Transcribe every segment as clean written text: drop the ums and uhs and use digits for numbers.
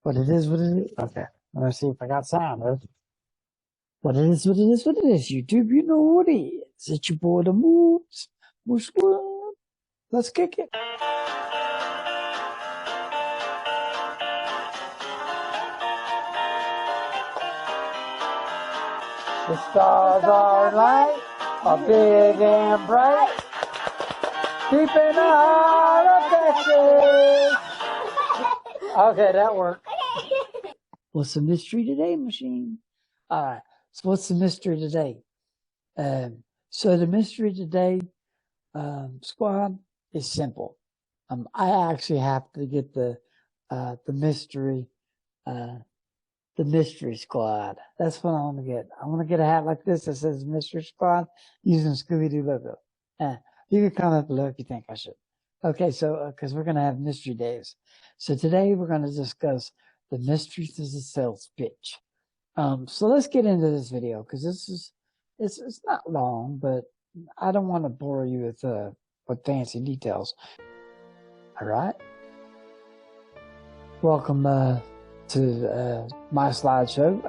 What it is, what it is. Okay. Let's see if I got sound. What it is, what it is, what it is. YouTube, you know what it is. It's your boy, the Moose. Moose World. Let's kick it. The stars are light, are big and bright. Deep in the heart of Texas. Okay, that worked. What's the mystery today, machine? Alright, so what's the mystery today? So the mystery today, squad, is simple. I actually have to get the mystery squad. That's what I want to get. I want to get a hat like this that says mystery squad using Scooby-Doo logo. You can comment below if you think I should. Okay, so, cause we're going to have mystery days. So today we're going to discuss the mysteries of the sales pitch. So let's get into this video, cause it's not long, but I don't want to bore you with fancy details. All right. Welcome, to my slideshow,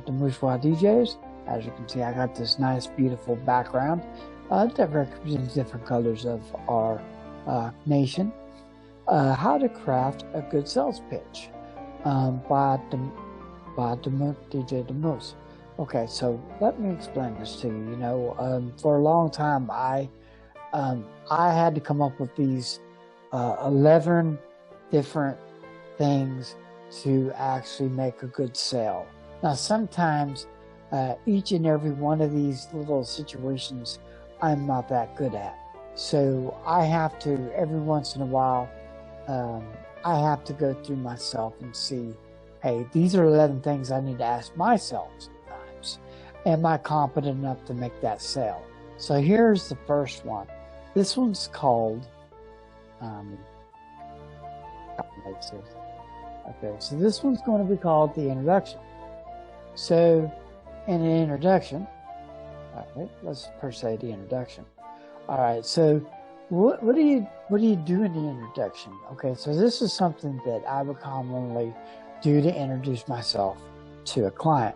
damoosesquaddjs. As you can see, I got this nice, beautiful background that represents different colors of our nation. How to craft a good sales pitch by DJ Damoose. Okay, so let me explain this to you. You know, for a long time, I had to come up with these 11 different things to actually make a good sale. Now, sometimes each and every one of these little situations I'm not that good at. So I have to, every once in a while, I have to go through myself and see, hey, these are 11 things I need to ask myself sometimes. Am I competent enough to make that sale? So here's the first one. This one's called, okay, so this one's going to be called the introduction. So in an introduction, all right, let's per se the introduction. All right, so what do you do in the introduction? Okay, so this is something that I would commonly do to introduce myself to a client.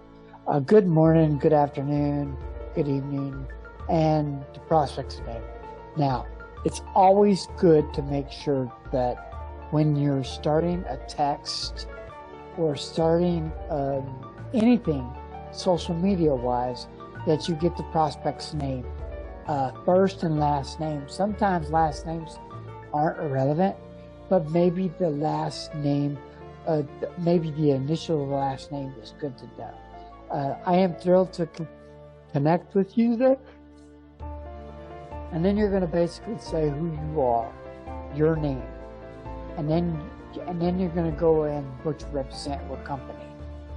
Good morning, good afternoon, good evening, and the prospect's name. Now, it's always good to make sure that when you're starting a text or starting anything social media wise, that you get the prospect's name first and last name. Sometimes last names aren't irrelevant, but maybe the last name, maybe the initial of the last name is good to know. I am thrilled to connect with you there. And then you're going to basically say who you are, your name. And then you're going to go in what you represent, what company.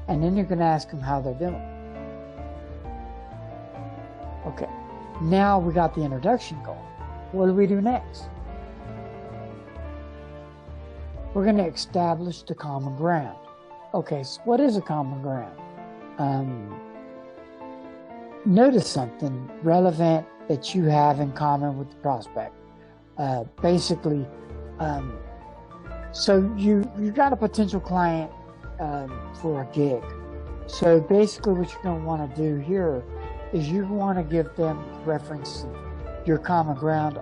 And then you're going to ask them how they're doing. Okay, now we got the introduction going. What do we do next? We're going to establish the common ground. Okay, so what is a common ground? Notice something relevant that you have in common with the prospect. Basically, so you got a potential client for a gig. So basically what you're going to want to do here is you want to give them reference to your common ground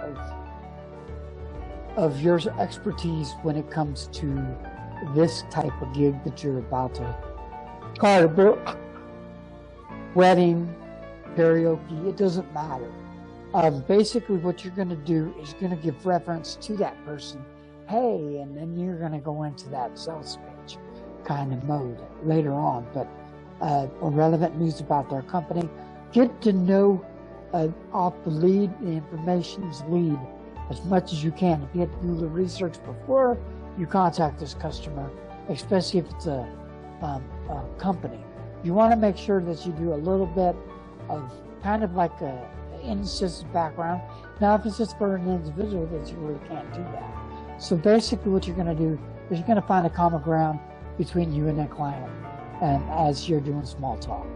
of your expertise when it comes to this type of gig that you're about to try to book. Wedding, karaoke, it doesn't matter. Basically what you're going to do is going to give reference to that person. Hey, and then you're going to go into that sales pitch kind of mode later on, but relevant news about their company. Get to know off the lead, the information's lead, as much as you can. If you have to do the research before you contact this customer, especially if it's a company, you want to make sure that you do a little bit of kind of like a in-system background. Now, if it's just for an individual, that you really can't do that. So basically what you're going to do is you're going to find a common ground between you and that client, and as you're doing small talk.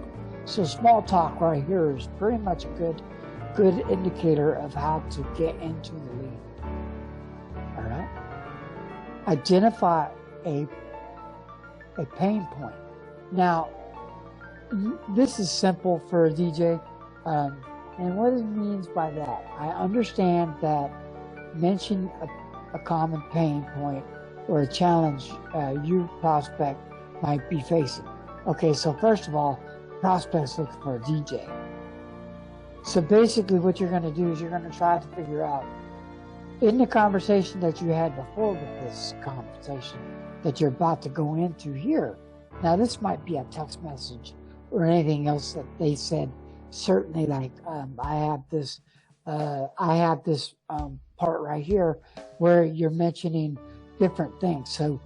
So small talk right here is pretty much a good indicator of how to get into the lead. All right. Identify a a pain point. Now, this is simple for a DJ, and what it means by that, I understand that mention a common pain point or a challenge your prospect might be facing. Okay, so first of all, prospects looking for a DJ. So basically what you're going to do is you're going to try to figure out, in the conversation that you had before with this conversation that you're about to go into here, now this might be a text message or anything else that they said, certainly like I have this part right here where you're mentioning different things. So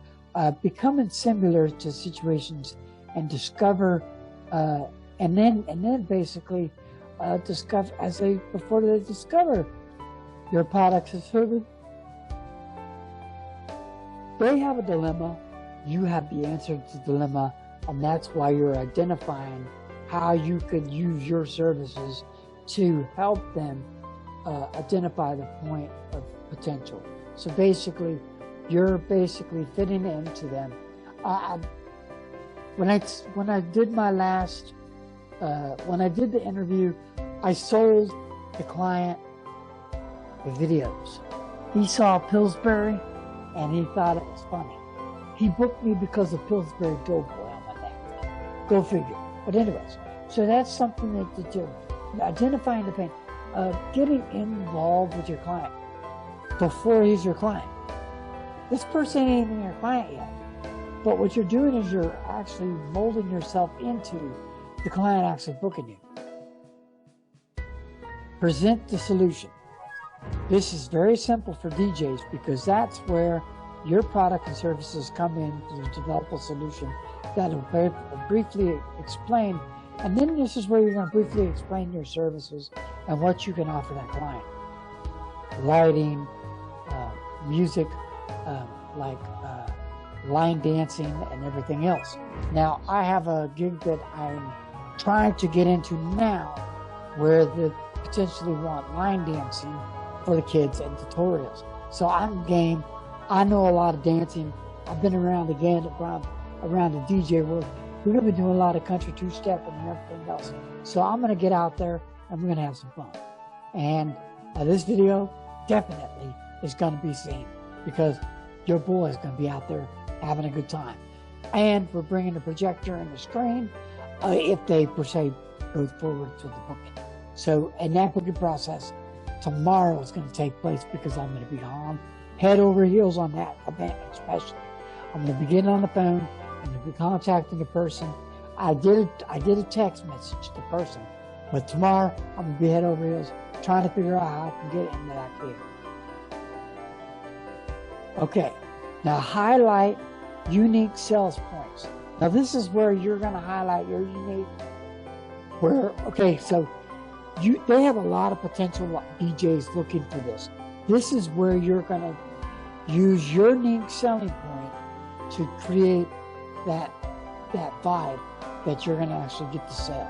becoming similar to situations and discover, and then basically discover before they discover your products and service. They have a dilemma, you have the answer to the dilemma, and that's why you're identifying how you could use your services to help them identify the point of potential. So basically, you're basically fitting into them. When I did my last, when I did the interview, I sold the client the videos. He saw Pillsbury and he thought it was funny. He booked me because of Pillsbury Doughboy on my neck. Go figure. But anyways, so that's something that you're identifying the pain, getting involved with your client before he's your client. This person ain't even your client yet. But what you're doing is you're actually molding yourself into the client actually booking you. Present the solution. This is very simple for DJs because that's where your product and services come in to develop a solution that will briefly explain. And then this is where you're going to briefly explain your services and what you can offer that client. Lighting, music, line dancing and everything else. Now, I have a gig that I'm trying to get into now where they potentially want line dancing for the kids and tutorials. So I'm game. I know a lot of dancing. I've been around again around the DJ world. We're going to be doing a lot of country two-step and everything else. So I'm going to get out there and we're going to have some fun. And this video definitely is going to be seen because your boy is going to be out there having a good time. And we're bringing the projector and the screen if they, per se, go forward to the booking. So, and that booking process tomorrow is going to take place because I'm going to be on head over heels on that event especially. I'm going to be getting on the phone. I'm going to be contacting the person. I did a text message to the person, but tomorrow I'm going to be head over heels trying to figure out how I can get into that gig. Okay, now highlight unique sales points. Now this is where you're going to highlight your unique, okay, so they have a lot of potential DJs looking for this. This is where you're going to use your unique selling point to create that vibe that you're going to actually get to sell.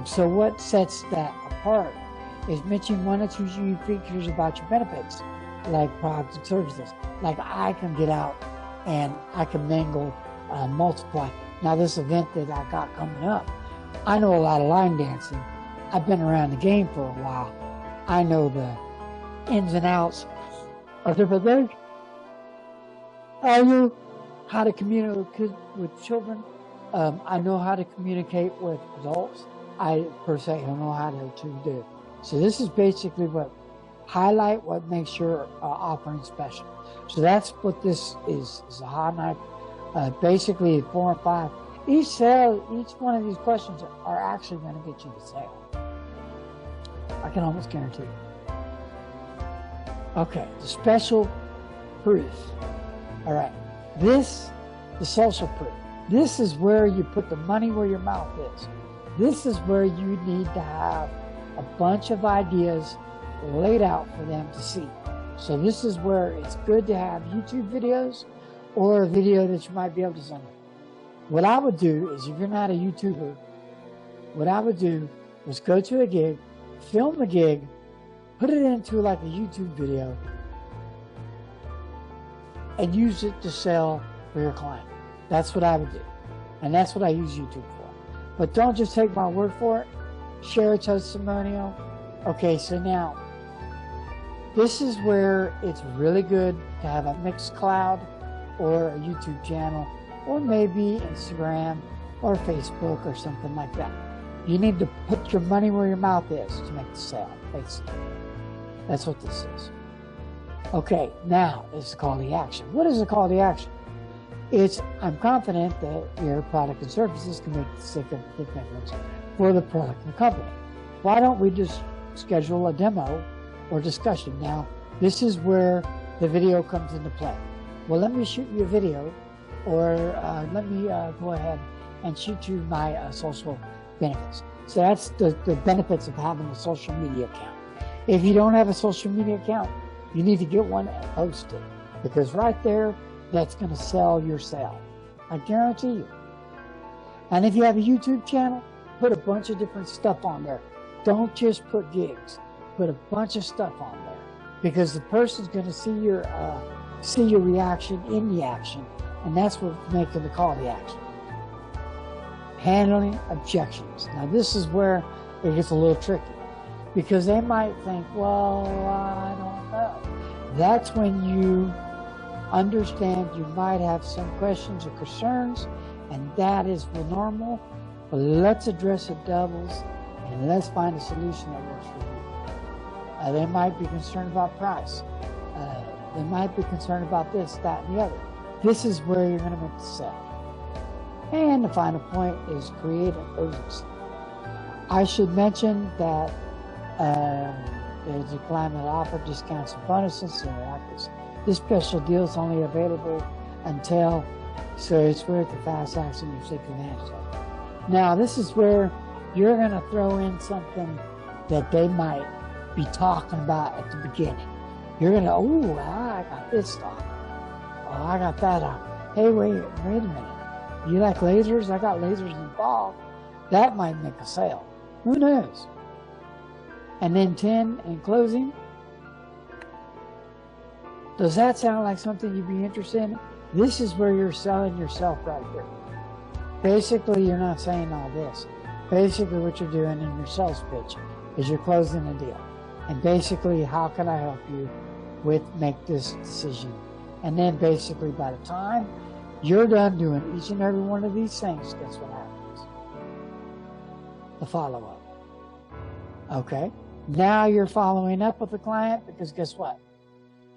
So what sets that apart is mentioning one or two unique features about your benefits, like products and services. Like I can get out and I can mingle, multiply. Now this event that I got coming up, I know a lot of line dancing. I've been around the game for a while. I know the ins and outs of different things. I know how to communicate with children. I know how to communicate with adults. I, per se, don't know how to do it. So this is basically what highlight what makes your offering special. So that's what this is a hot knife. Basically 4 and 5. Each one of these questions are actually going to get you the sale. I can almost guarantee it. Okay, the special proof. All right, the social proof. This is where you put the money where your mouth is. This is where you need to have a bunch of ideas laid out for them to see. So this is where it's good to have YouTube videos or a video that you might be able to send them. What I would do is, if you're not a YouTuber, what I would do was go to a gig, film the gig, put it into like a YouTube video, and use it to sell for your client. That's what I would do. And that's what I use YouTube for. But don't just take my word for it. Share a testimonial. Okay, so now, this is where it's really good to have a Mixcloud or a YouTube channel, or maybe Instagram or Facebook or something like that. You need to put your money where your mouth is to make the sale, basically. That's what this is. Okay, now it's the call to action. What is the call to action? It's, I'm confident that your product and services can make a significant difference for the product and company. Why don't we just schedule a demo or discussion? Now, this is where the video comes into play. Well, let me shoot you a video, or let me go ahead and shoot you my social benefits. So that's the benefits of having a social media account. If you don't have a social media account, you need to get one and post it, because right there, that's going to sell your sale. I guarantee you. And if you have a YouTube channel, put a bunch of different stuff on there. Don't just put gigs. Put a bunch of stuff on there, because the person's going to see your reaction in the action, and that's what's making the call to action. Handling objections. Now this is where it gets a little tricky, because they might think, well, I don't know. That's when you understand you might have some questions or concerns, and that is normal, but let's address it doubles, and let's find a solution that works for you. They might be concerned about price. They might be concerned about this, that, and the other. This is where you're going to make the sale. And the final point is create an urgency. I should mention that there's a climate offer, discounts and bonuses and offers. This special deal is only available until, so it's worth the fast action you take advantage of. Now, this is where you're going to throw in something that they might be talking about at the beginning. You're going to, oh, I got this stuff. Oh, I got that on. Hey, wait a minute. You like lasers? I got lasers involved. That might make a sale. Who knows? And then 10, in closing. Does that sound like something you'd be interested in? This is where you're selling yourself right here. Basically, you're not saying all this. Basically, what you're doing in your sales pitch is you're closing a deal. And basically, how can I help you make this decision? And then basically, by the time you're done doing each and every one of these things, guess what happens? The follow-up. Okay? Now you're following up with the client, because guess what?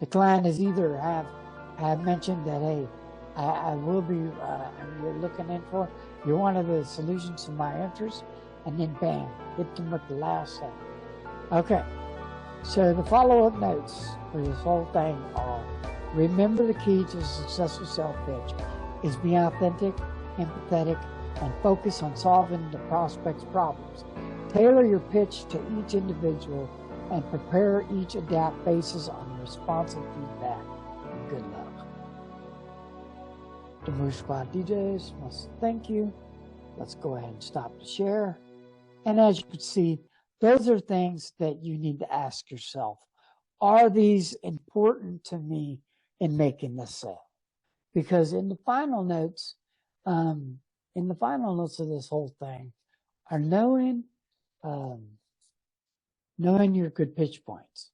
The client has either have mentioned that, hey, I will be, you're looking in for, you're one of the solutions to my interest, and then bam, hit them with the last thing. Okay, so the follow-up notes for this whole thing are, remember the key to a successful sales pitch is be authentic, empathetic, and focus on solving the prospect's problems. Tailor your pitch to each individual and prepare each adapt basis on responsive feedback. Good luck. DMOOSesquaddjs must thank you. Let's go ahead and stop the share. And as you can see, those are things that you need to ask yourself. Are these important to me in making this sale? Because in the final notes of this whole thing are knowing your good pitch points,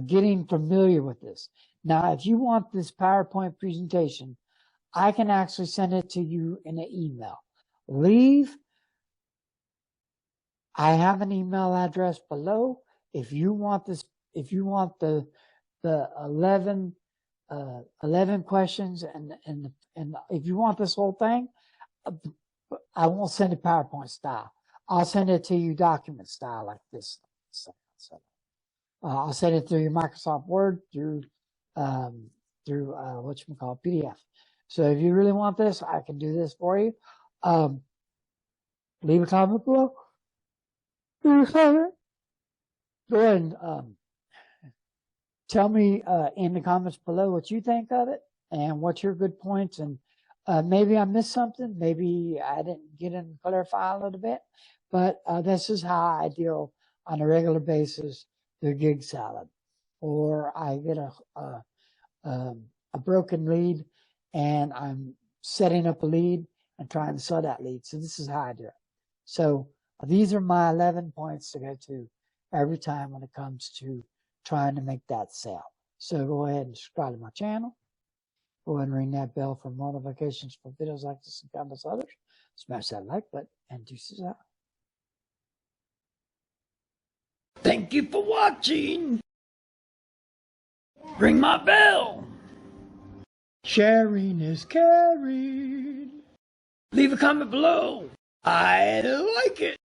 getting familiar with this. Now, if you want this PowerPoint presentation, I can actually send it to you in an email. I have an email address below. If you want this, if you want the 11 questions and if you want this whole thing, I won't send it PowerPoint style. I'll send it to you document style like this. I'll send it through your Microsoft Word, through PDF. So if you really want this, I can do this for you. Leave a comment below. Go ahead and tell me in the comments below what you think of it and what's your good points. And maybe I missed something. Maybe I didn't get in clarify a little bit. But this is how I deal on a regular basis with gig salad. Or I get a broken lead and I'm setting up a lead and trying to sell that lead. So this is how I do it. So these are my 11 points to go to every time when it comes to trying to make that sale. So go ahead and subscribe to my channel. Go ahead and ring that bell for more notifications for videos like this and countless others. Smash that like button and deuces out. Thank you for watching. Ring my bell. Sharing is caring. Leave a comment below. I like it.